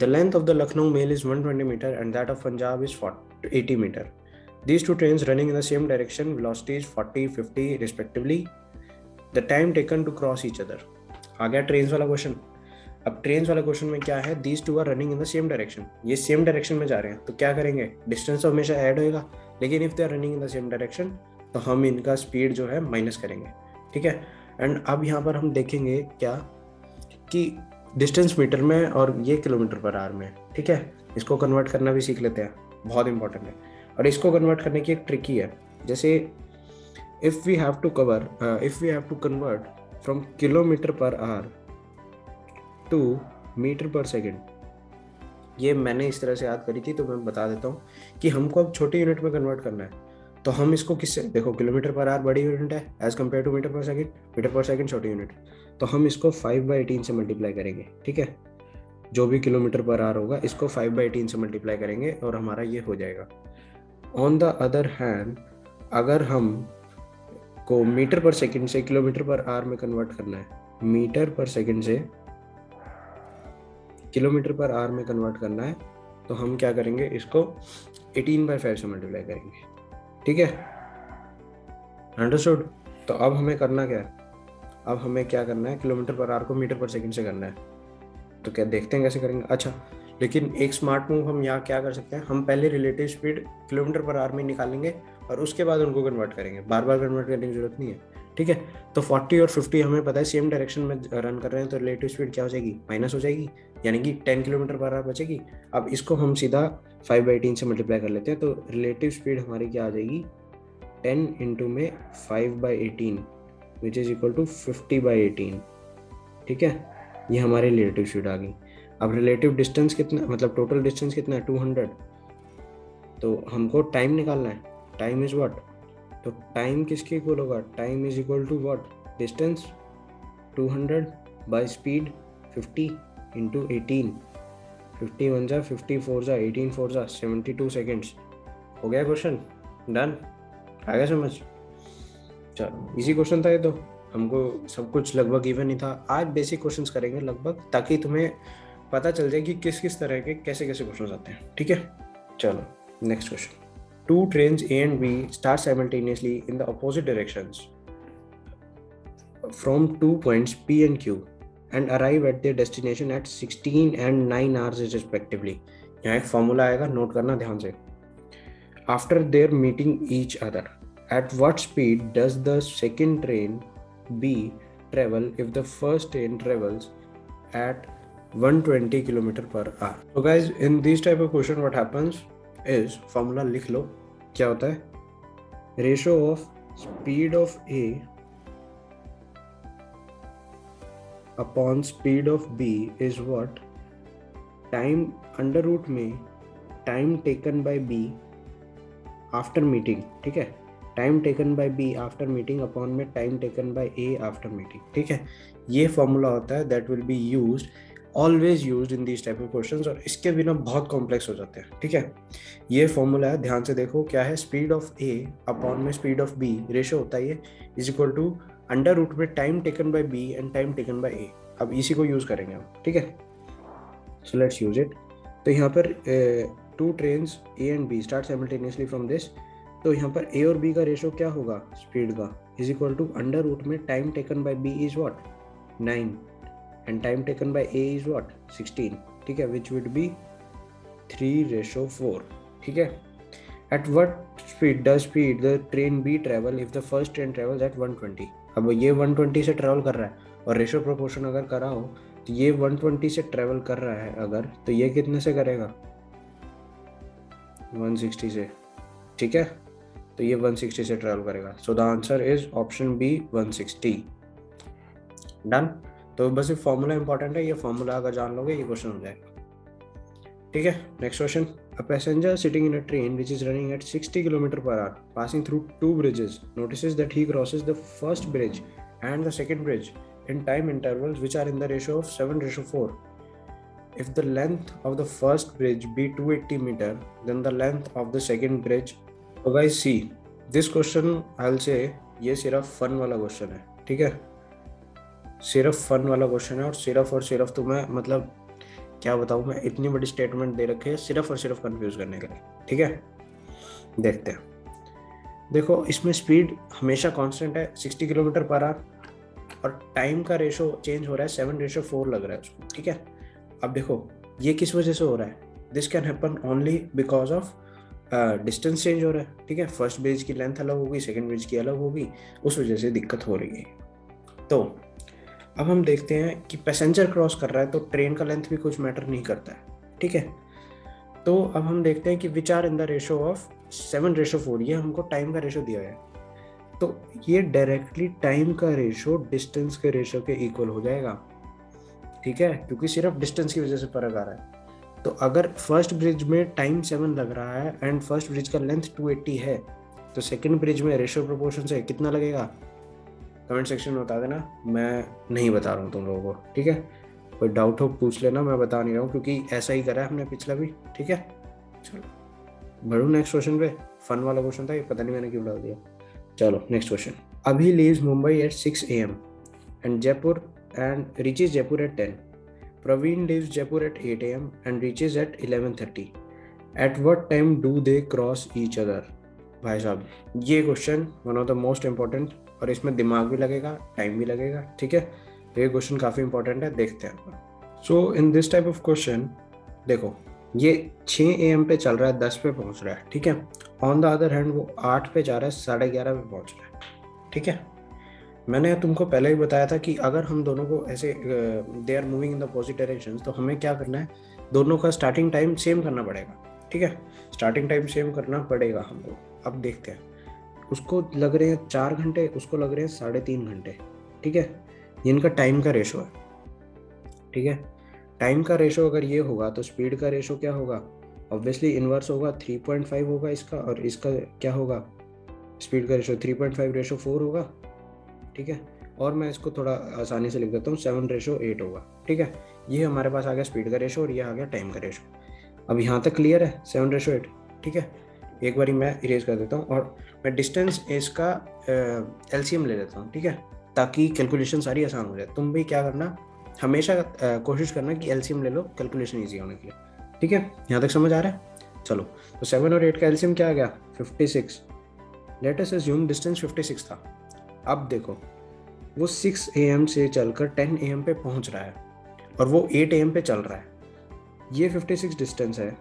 The length of the Lucknow mail is 120 meter and that of Punjab is 80 meter. These two trains running in the same direction, velocities 40, 50 respectively. The time taken to cross each other. आ गया trains वाला question. अब trains वाला question में क्या है, these two are running in the same direction. ये same direction में जा रहे हैं तो क्या करेंगे, डिस्टेंस तो हमेशा ऐड होएगा, लेकिन if they are running in the same direction तो हम इनका स्पीड जो है माइनस करेंगे. ठीक है. एंड अब यहाँ पर हम देखेंगे क्या कि डिस्टेंस मीटर में और ये किलोमीटर पर आवर में. ठीक है. इसको कन्वर्ट करना भी सीख लेते हैं, बहुत इंपॉर्टेंट है. और इसको कन्वर्ट करने की एक ट्रिकी है. जैसे if we have to convert from kilometre per hour to metre per second, ये मैंने इस तरह से याद करी थी तो मैं बता देता हूँ कि हमको अब छोटी यूनिट में कन्वर्ट करना है. तो हम इसको किससे, देखो किलोमीटर पर आवर बड़ी यूनिट है as compare to metre per second छोटी यूनिट. तो हम इसको 5/18 से मल्टीप्लाई करेंगे. ठीक है. जो भी किलोमीटर पर आवर होगा इसको 5/18 से मल्टीप्लाई करेंगे और हमारा ये हो जाएगा. ऑन द अदर हैंड, अगर हम को मीटर पर सेकेंड से किलोमीटर पर आवर में कन्वर्ट करना है, मीटर पर सेकेंड से किलोमीटर पर आवर में कन्वर्ट करना है, तो हम क्या करेंगे, इसको 18/5 से मल्टीप्लाई करेंगे. ठीक है. अंडरस्टूड. तो अब हमें करना क्या है, अब हमें क्या करना है, किलोमीटर पर आवर को मीटर पर सेकंड से करना है. तो क्या देखते हैं कैसे करेंगे. अच्छा, लेकिन एक स्मार्ट मूव हम यहाँ क्या कर सकते हैं, हम पहले relative speed kilometre per our में निकालेंगे और उसके बाद उनको कन्वर्ट करेंगे. बार बार कन्वर्ट करने की जरूरत नहीं है. ठीक है. तो 40 और 50 हमें पता है सेम डायरेक्शन में रन कर रहे हैं, तो रिलेटिव स्पीड क्या हो जाएगी, माइनस हो जाएगी, यानी कि 10 किलोमीटर पर आवर बचेगी. अब इसको हम सीधा 5/18 से मल्टीप्लाई कर लेते हैं, तो रिलेटिव स्पीड हमारी क्या आ जाएगी, 10 इंटू में 5/18 विच इज इक्वल टू 50/18. ठीक है. ये हमारी रिलेटिव स्पीड आ गई. अब रिलेटिव डिस्टेंस कितना, मतलब टोटल डिस्टेंस कितना है, 200. तो हमको टाइम निकालना है. टाइम इज व्हाट, तो टाइम किसके इक्वल होगा, time is equal to what, distance 200 by speed 50 into 18. 50 1 जा 50 4 जा 18 4 जा 72 सेकेंड्स. हो गया क्वेश्चन, डन. आ गया समझ. चलो, इजी क्वेश्चन था ये. तो हमको सब कुछ लगभग इवन ही था. आज बेसिक क्वेश्चंस करेंगे लगभग, ताकि तुम्हें पता चल जाए कि किस किस तरह के कैसे कैसे क्वेश्चंस आते हैं. ठीक है. चलो next question. Two trains A and B start simultaneously in the opposite directions from 2 points P and Q and arrive at their destination at 16 and 9 hours respectively. यहाँ एक फॉर्मूला आएगा, नोट करना ध्यान से. After their meeting each other, at what speed does the second train B travel if the first train travels at 120 km per hour? So guys, in these type of question what happens is, formula लिख लो. क्या होता है, ratio of speed of A upon speed of B is what, time under root में time taken by B after meeting. ठीक है. Time taken by B after meeting upon में time taken by A after meeting. ठीक है. ये formula होता है, that will be used, always used in these type of questions, और इसके बिना बहुत कॉम्प्लेक्स हो जाते हैं. ठीक है. ये फॉर्मूला है, ध्यान से देखो क्या है, स्पीड ऑफ ए अपॉन में स्पीड ऑफ बी, रेशो होता है ये, is equal to under root में time taken by B and time taken by A. अब इसी को यूज करेंगे हम. ठीक है. So let's use it. तो यहाँ पर two trains A and B start simultaneously from this. तो यहाँ पर ए और बी का रेशो क्या होगा स्पीड का, is equal to under root में time taken by B is what, 9 and time taken by A is what, 16. ठीक है. which would be 3:4. ठीक है. at what speed does the train B travel if the first train travels at 120? अब ये 120 से travel कर रहा है और रेशो प्रोपोर्शन अगर करा हो तो ये 120 से ट्रेवल कर रहा है अगर, तो ये कितने से करेगा, 160 से. ठीक है. तो ये 160 से ट्रेवल करेगा. So the answer is option B, 160. Done. तो बस ये फॉर्मूला इंपॉर्टेंट है, ये फॉर्मूला अगर जान लोगे ये क्वेश्चन हो जाएगा. ठीक है. Next question. A passenger sitting in a train which is running at 60 km per hour passing through two bridges notices that he crosses the first bridge and the second bridge in time intervals which are in the ratio of 7:4. If the length of the first bridge be 280 meter, then the length of the second bridge. So guys see, this question I'll say ये सिर्फ fun वाला question है. ठीक है. सिर्फ fun वाला question है और सिर्फ तुम्हें मतलब क्या बताऊँ मैं, इतनी बड़ी स्टेटमेंट दे रखी है सिर्फ और सिर्फ कंफ्यूज करने के लिए। ठीक है, देखते हैं। देखो इसमें स्पीड हमेशा कांस्टेंट है 60 किलोमीटर पर आवर, और टाइम का रेशो चेंज हो रहा है 7:4 लग रहा है उसको। ठीक है, अब देखो ये किस वजह से हो रहा है, this can happen only because of distance change हो रहा है। ठीक है, फर्स्ट ब्रिज की लेंथ अलग होगी, सेकंड ब्रिज की अलग होगी, उस वजह से दिक्कत हो रही है। तो अब हम देखते हैं कि पैसेंजर क्रॉस कर रहा है तो ट्रेन का लेंथ भी कुछ मैटर नहीं करता है। ठीक है, तो अब हम देखते हैं कि which are in the ratio of 7:4, ये हमको टाइम का रेशो दिया है। तो ये डायरेक्टली टाइम का रेशो डिस्टेंस के रेशो के इक्वल हो जाएगा। ठीक है, क्योंकि सिर्फ डिस्टेंस की वजह से फर्क आ रहा है। तो अगर फर्स्ट ब्रिज में टाइम 7 लग रहा है एंड फर्स्ट ब्रिज का लेंथ 280 है, तो सेकंड ब्रिज में रेशियो प्रोपोर्शन से कितना लगेगा, कमेंट सेक्शन में बता देना। मैं नहीं बता रहा हूँ तुम लोगों को। ठीक है, कोई डाउट हो पूछ लेना, मैं बता नहीं रहा हूँ क्योंकि ऐसा ही करा है हमने पिछला भी। ठीक है, चलो बढ़ू नेक्स्ट क्वेश्चन पे। फन वाला क्वेश्चन था ये, पता नहीं मैंने क्यों डाल दिया। चलो नेक्स्ट क्वेश्चन। अभी leaves Mumbai at 6 AM and Jaipur and reaches Jaipur at 10. Praveen leaves Jaipur at 8 AM and reaches at 11:30. At what time do they cross each other? भाई साहब ये question one of the most important, और इसमें दिमाग भी लगेगा, time भी लगेगा। ठीक है, तो ये क्वेश्चन काफ़ी इंपॉर्टेंट है, देखते हैं। So in this type of question देखो ये 6 AM पे चल रहा है, 10 पे पहुंच रहा है। ठीक है, ऑन द अदर हैंड वो 8 पे जा रहा है, 11:30 पे पहुंच रहा है। ठीक है, मैंने तुमको पहले ही बताया था कि अगर हम दोनों को ऐसे they are moving in the positive direction, तो हमें क्या करना है, दोनों का स्टार्टिंग टाइम सेम करना पड़ेगा। ठीक है, स्टार्टिंग टाइम सेम करना पड़ेगा हमको। अब देखते हैं, उसको लग रहे हैं 4 घंटे, उसको लग रहे हैं 3.5 घंटे। ठीक है, ये इनका टाइम का रेशो है। ठीक है, टाइम का रेशो अगर ये होगा तो स्पीड का रेशो क्या होगा, ऑब्वियसली इनवर्स होगा, 3.5 होगा इसका, और इसका क्या होगा, स्पीड का रेशो 3.5:4 होगा। ठीक है, और मैं इसको थोड़ा आसानी से लिख देता हूँ, 7:8 होगा। ठीक है, ये हमारे पास आ गया स्पीड का रेशो और ये आ गया टाइम का रेशो। अब यहाँ तक क्लियर है, 7:8। ठीक है, एक बारी मैं इरेज कर देता हूँ और मैं डिस्टेंस इसका LCM ले लेता हूँ। ठीक है, ताकि कैलकुलेशन सारी आसान हो जाए। तुम भी क्या करना, हमेशा कोशिश करना कि LCM ले लो, कैलकुलेशन ईजी होने के लिए। ठीक है, यहाँ तक समझ आ रहा है। चलो, तो 7 और 8 का LCM क्या आ गया, 56। लेट अस अज्यूम डिस्टेंस 56 था। अब देखो वो 6 AM से चलकर 10 AM पे पहुंच रहा है और वो 8 AM पे चल रहा है। ये 56 डिस्टेंस है।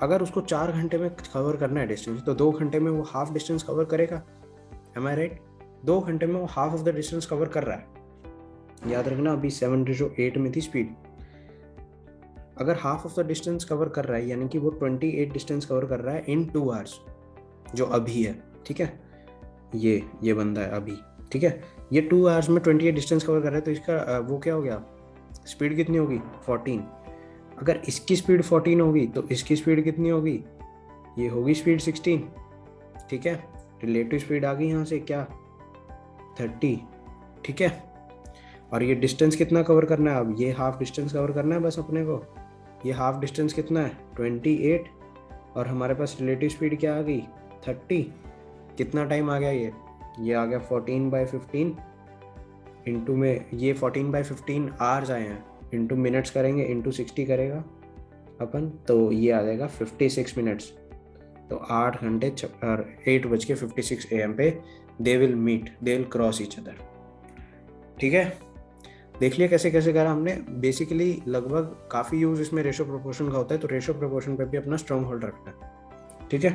अगर उसको 4 घंटे में कवर करना है डिस्टेंस, तो 2 घंटे में वो हाफ डिस्टेंस कवर करेगा। एम आई राइट, 2 घंटे में वो half of the distance cover कर रहा है। याद रखना, अभी 7:8 में थी स्पीड। अगर half of the distance cover कर रहा है, यानी कि वो 28 डिस्टेंस कवर कर रहा है इन 2 आवर्स, जो अभी है। ठीक है, ये बंदा है अभी। ठीक है, ये 2 आवर्स में 28 डिस्टेंस कवर कर रहा है, तो इसका वो क्या हो गया, स्पीड कितनी होगी, 14। अगर इसकी स्पीड 14 होगी तो इसकी स्पीड कितनी होगी, ये होगी स्पीड 16। ठीक है, रिलेटिव स्पीड आ गई यहाँ से क्या, 30। ठीक है, और ये डिस्टेंस कितना कवर करना है, अब ये हाफ डिस्टेंस कवर करना है बस अपने को। ये हाफ डिस्टेंस कितना है, 28, और हमारे पास रिलेटिव स्पीड क्या आ गई, 30। कितना टाइम आ गया, ये आ गया 14/15 इंटू में, ये 14/15 आवर्स आए हैं, इंटू मिनट्स करेंगे, इंटू 60 करेगा अपन, तो ये आ जाएगा 56 मिनट्स। तो 8 घंटे और 8:56 AM पे they will meet, they will cross each other. ठीक है, देख लिया कैसे कैसे करा हमने। बेसिकली लगभग काफ़ी यूज इसमें रेशो प्रोपोर्शन का होता है, तो रेशो प्रोपोर्शन पे भी अपना स्ट्रॉन्ग होल्ड रखना है। ठीक है,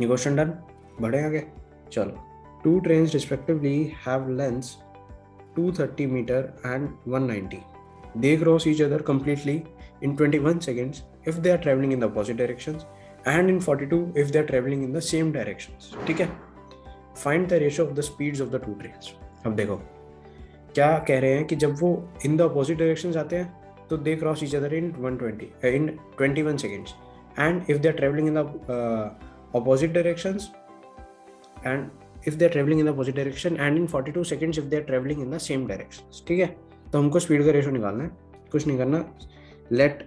ये क्वेश्चन डन, बढ़े आगे। चलो, 2 trains respectively have lengths 230 meter and 190. They cross each other completely in 21 seconds if they are traveling in the opposite directions and in 42 if they are traveling in the same directions. ठीक है, find the ratio of the speeds of the 2 trains. अब देखो क्या कह रहे हैं कि जब वो in the opposite directions आते हैं तो they cross each other in 21 seconds, and if they are traveling in the opposite directions and if they are traveling in the opposite direction and in 42 seconds if they are traveling in the same directions. ठीक है, तो हमको speed का ratio निकालना है, कुछ नहीं करना। लेट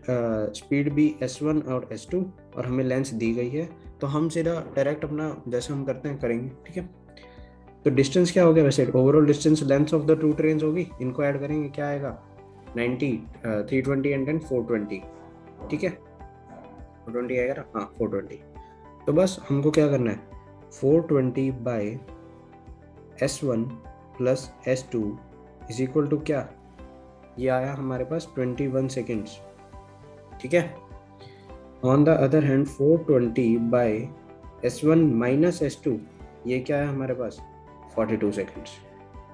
स्पीड बी S1 और S2, और हमें लेंथ दी गई है, तो हम सीधा डायरेक्ट अपना जैसे हम करते हैं करेंगे। ठीक है, तो डिस्टेंस क्या हो गया वैसे, overall distance length of the 2 trains होगी, इनको ऐड करेंगे क्या आएगा, 90, 320 एंड देन 420, ठीक है 420 आएगा ना, हाँ 420। तो बस हमको क्या करना है, 420 by S1 plus S2 is equal to क्या, ये आया हमारे पास 21 सेकेंड्स, ठीक है। On the other hand 420 by S1 minus S2 ये क्या है हमारे पास 42 सेकेंड्स,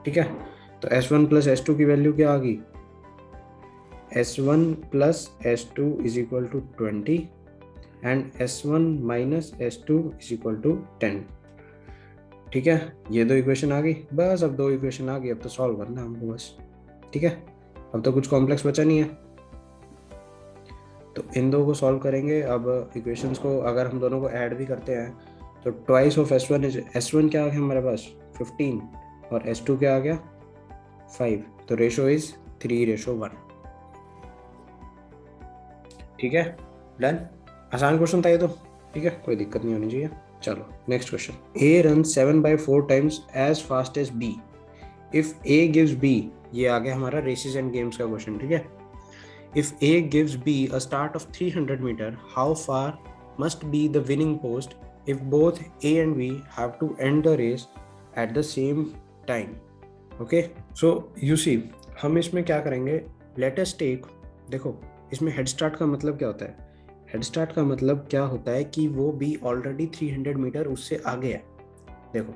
ठीक है। तो S1 प्लस S2 की वैल्यू क्या आ गई, S1 plus S2 is equal to 20 and S1 minus S2 is equal to 10, ठीक है। ये दो इक्वेशन आ गई, बस अब दो इक्वेशन आ गई, अब तो सॉल्व करना है हमको बस, ठीक है। अब तो कुछ कॉम्प्लेक्स बचा नहीं है, तो इन दो को सॉल्व करेंगे। अब इक्वेशंस को अगर हम दोनों को ऐड भी करते हैं तो twice of S1 is, S1 क्या आ गया हमारे पास 15 और S2 क्या आ गया 5, तो रेशो इज 3:1, ठीक है डन। आसान क्वेश्चन था ये तो, ठीक है कोई दिक्कत नहीं होनी चाहिए। चलो next question, A run 7/4 times as fast as B इफ A गिव्स B, ये आ गया हमारा रेसेस एंड गेम्स का क्वेश्चन, ठीक है। If A gives B a start of 300 meter, how far must be the winning post if both A and B have to end the race at the same time? Okay, so you see, हम इसमें क्या करेंगे, let us take, देखो इसमें head start का मतलब क्या होता है, हेड स्टार्ट का मतलब क्या होता है कि वो B ऑलरेडी 300 मीटर उससे आगे है। देखो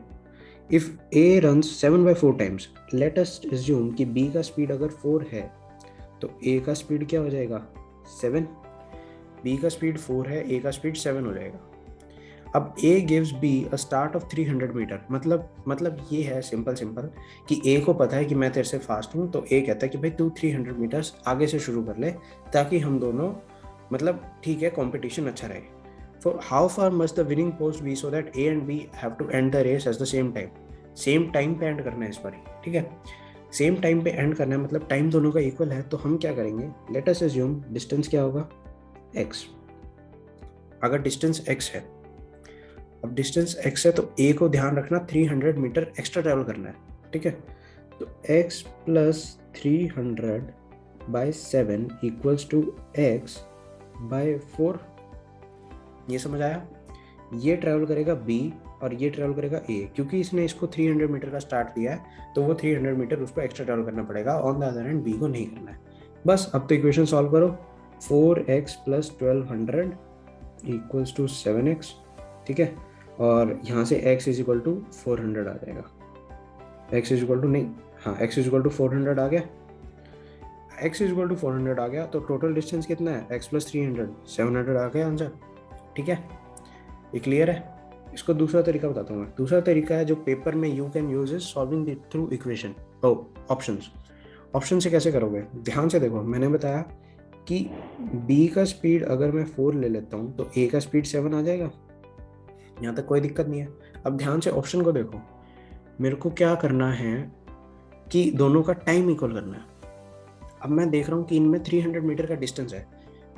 if A runs 7/4 times, let us assume कि B का स्पीड अगर 4 है तो A का स्पीड क्या हो जाएगा 7, B का स्पीड 4 है, A का स्पीड 7 हो जाएगा। अब A gives B a start of 300 metre, मतलब ये है सिंपल कि A को पता है कि मैं तेरे से फास्ट हूँ, तो A कहता है कि भाई तू 300 मीटर्स आगे से शुरू कर ले ताकि हम दोनों मतलब ठीक है कंपटीशन अच्छा रहे। For how far must the winning post be so that A and B have to end the race at the same time पे एंड करना है इस बार, ठीक है सेम टाइम पे एंड करना है, मतलब टाइम दोनों का इक्वल है। तो हम क्या करेंगे, लेट अस अज्यूम डिस्टेंस क्या होगा x, अगर डिस्टेंस x है, अब डिस्टेंस x है तो a को ध्यान रखना 300 मीटर एक्स्ट्रा ट्रैवल करना है, ठीक है। तो x plus 300/7 equals to x/4, ये समझ आया। ये ट्रैवल करेगा B और ये ट्रैवल करेगा A, क्योंकि इसने इसको 300 मीटर का स्टार्ट दिया है तो वो 300 मीटर उसको एक्स्ट्रा ट्रैवल करना पड़ेगा, on the other hand B को नहीं करना है। बस अब तो इक्वेशन सॉल्व करो, 4x + 1200 इक्वल्स टू 7x, ठीक है। और यहाँ से x इज इक्वल टू 400 आ जाएगा, x इज इक्वल टू नहीं, हाँ x इज इक्वल टू 400 आ गया, x इज इक्वल टू 400 आ गया। तो टोटल डिस्टेंस कितना है, x + 300 700 आ गया आंसर, ठीक है। ये क्लियर है। इसको दूसरा तरीका बताता हूँ मैं, दूसरा तरीका है जो पेपर में you can use is solving it through equation, options. Option से कैसे करोगे, ध्यान से देखो, मैंने बताया कि B का स्पीड अगर मैं 4 ले लेता हूँ तो A का स्पीड 7 आ जाएगा, यहाँ तक कोई दिक्कत नहीं है। अब ध्यान से ऑप्शन को देखो, मेरे को क्या करना है कि दोनों का टाइम इक्वल करना है। अब मैं देख रहा हूँ कि इनमें 300 मीटर का डिस्टेंस है,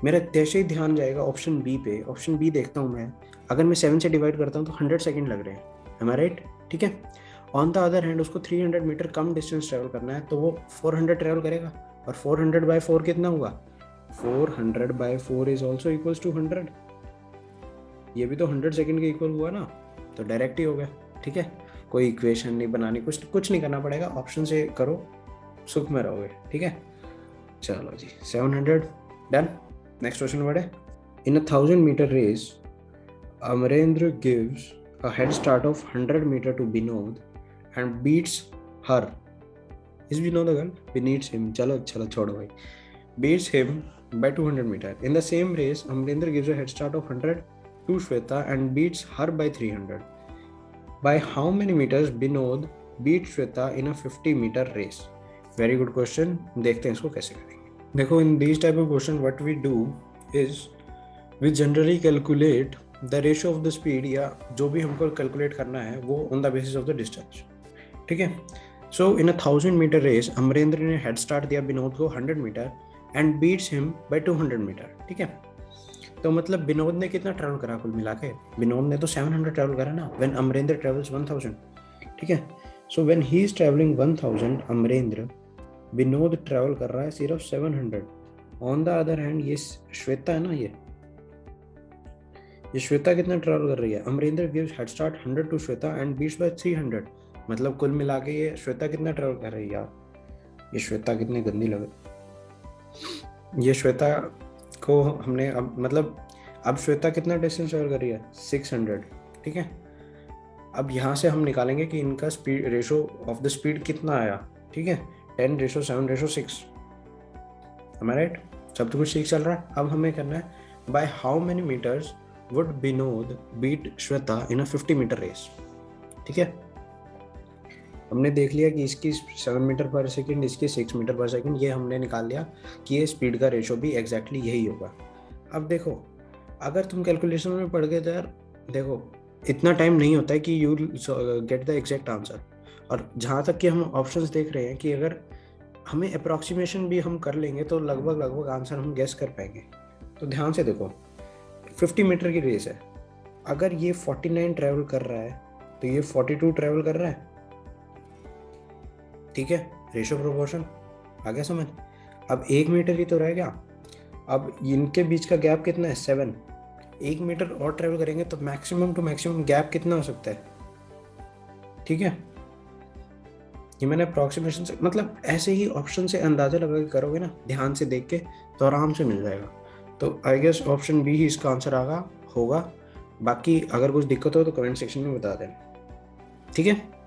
मेरा जैसे ही ध्यान जाएगा ऑप्शन बी पे, ऑप्शन बी देखता हूँ मैं, अगर मैं 7 से डिवाइड करता हूँ तो 100 सेकंड लग रहे हैं, एम आई राइट, ठीक है। ऑन द अदर हैंड उसको 300 मीटर कम डिस्टेंस ट्रैवल करना है तो वो 400 ट्रैवल करेगा, और 400/4 कितना हुआ, 400/4 इज ऑल्सो इक्वल्स टू 100, ये भी तो 100 सेकंड के इक्वल हुआ ना, तो डायरेक्ट ही हो गया, ठीक है। कोई इक्वेशन नहीं बनानी, कुछ नहीं करना पड़ेगा, ऑप्शन से करो, सुख में रहोगे, ठीक है। चलो जी 700 डन। नेक्स्ट क्वेश्चन बढ़े। In a 1000-meter race Amarendra gives a head start of 100 metre to Vinod and beats her, is Vinod a girl, beats him, चलो छोड़ो भाई, beats him by 200 meter. In the same race, Amrinder gives a head start of 100 to Shweta and beats her by 300. By how many meters Binod beat Shweta in a 50-meter race? Very good question. देखते हैं इसको कैसे करेंगे। देखो, in these type of question, what we do is we generally calculate the ratio of the speed, या जो भी हमको calculate करना है वो on the basis of the distance, ठीक है। So in a 1000-meter race, Amarendra ने head start दिया विनोद को 100 metre and beats him by 200 metre, ठीक है। तो मतलब विनोद ने कितना ट्रैवल करा कुल मिला के, विनोद ने तो 700 ट्रैवल करा ना, व्हेन अमरेंद्र ट्रैवल्स 1000, ठीक है। So when he is travelling 1000, Amarendra Vinod travel कर रहा है सिर्फ 700। ऑन द अदर हैंड ये श्वेता है ना, ये श्वेता कितना ट्रैवल कर रही है? Amarinder gives head start 100 to Shweta and beats by 300। मतलब कुल मिला के ये श्वेता कितना ट्रैवल कर रही है यार? ये श्वेता कितनी गंदी लगे। ये श्वेता को हमने अब मतलब अब श्वेता कितना डिस्टेंस ट्रैवल कर रही है? 600। ठीक है, अब यहाँ से हम निकालेंगे कि इनका speed ratio of the speed कितना आया। ठीक है, 10:7:6। am I right? सब तो कुछ ठीक चल रहा है। अब हमें करना है by how many metres would Vinod beat Shweta in a 50 metre race. ठीक है, हमने देख लिया कि इसकी 7 मीटर पर सेकंड, इसकी 6 मीटर पर सेकंड, ये हमने निकाल लिया कि ये स्पीड का रेशो भी एग्जैक्टली यही होगा। अब देखो, अगर तुम कैलकुलेशन में पढ़ गए तो यार देखो, इतना टाइम नहीं होता है कि you get the exact answer. और जहाँ तक कि हम ऑप्शंस देख रहे हैं कि अगर हमें अप्रॉक्सीमेशन भी हम कर लेंगे तो लगभग लगभग आंसर हम गेस कर पाएंगे। तो ध्यान से देखो, 50 मीटर की रेस है, अगर ये 49 ट्रैवल कर रहा है तो ये 42 ट्रैवल कर रहा है। ठीक है, रेशो प्रोपोर्शन आ गया समझ? अब 1 मीटर ही तो रह गया। अब इनके बीच का गैप कितना है? 7। 1 मीटर और ट्रेवल करेंगे तो मैक्सिमम टू मैक्सिमम गैप कितना हो सकता है? ठीक है, ये मैंने अप्रॉक्सीमेशन से मतलब ऐसे ही ऑप्शन से अंदाजा लगा के करोगे ना, ध्यान से देख के, तो आराम से मिल जाएगा। तो आई गेस ऑप्शन बी ही इसका आंसर होगा। बाकी अगर कुछ दिक्कत हो तो कमेंट सेक्शन में बता देना। ठीक है।